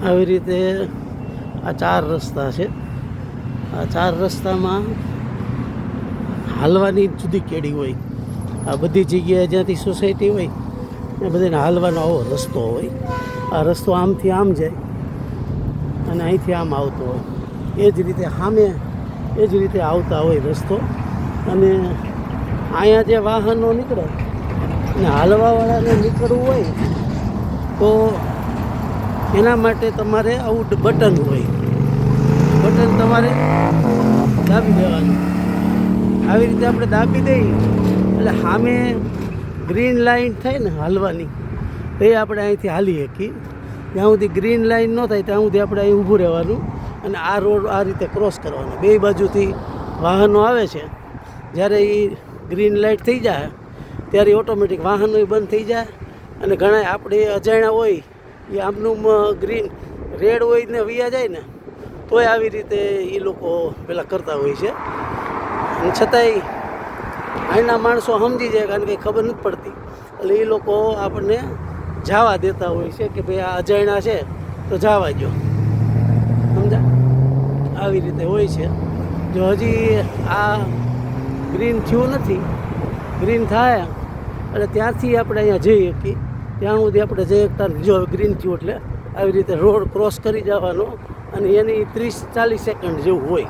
આવી રીતે આ 4 રસ્તા છે. આ 4 રસ્તામાં હાલવાની જુદી કેડી હોય. આ બધી જગ્યાએ જ્યાંથી સોસાયટી હોય એ બધાને હાલવાનો આવો રસ્તો હોય. આ રસ્તો આમથી આમ જાય અને અહીંથી આમ આવતો હોય. એ જ રીતે સામે એ જ રીતે આવતા હોય રસ્તો. અને અહીંયા જે વાહનો નીકળે અને હાલવાવાળાને નીકળવું હોય તો એના માટે તમારે આવું બટન હોય. બટન તમારે દાબી દેવાનું. આવી રીતે આપણે દાબી દઈએ એટલે સામે ગ્રીન લાઇન થાય ને હાલવાની, તો એ આપણે અહીંથી હાલી શકીએ. જ્યાં સુધી ગ્રીન લાઇન ન થાય ત્યાં સુધી આપણે અહીં ઊભું રહેવાનું અને આ રોડ આ રીતે ક્રોસ કરવાનો. બે બાજુથી વાહનો આવે છે. જ્યારે એ ગ્રીન લાઇટ થઈ જાય ત્યારે ઓટોમેટિક વાહનો બંધ થઈ જાય. અને ઘણા આપણે અજાણ્યા હોય એ આમનું ગ્રીન રેડ હોય ને વયા જાય ને તોય આવી રીતે એ લોકો પેલા કરતા હોય છે. અને છતાંય અહીંના માણસો સમજી જાય, કારણ કે ખબર નથી પડતી, એટલે એ લોકો આપણને જવા દેતા હોય છે કે ભાઈ આ અજાણ્યા છે તો જવા દો. સમજા? આવી રીતે હોય છે. જો હજી આ ગ્રીન થયું નથી, ગ્રીન થાય એટલે ત્યાંથી આપણે અહીંયા જઈ શકીએ. ત્યાં સુધી આપણે જઈ શકતા જો ગ્રીન થયું એટલે આવી રીતે રોડ ક્રોસ કરી જવાનો અને એની 30-40 સેકન્ડ જેવું હોય.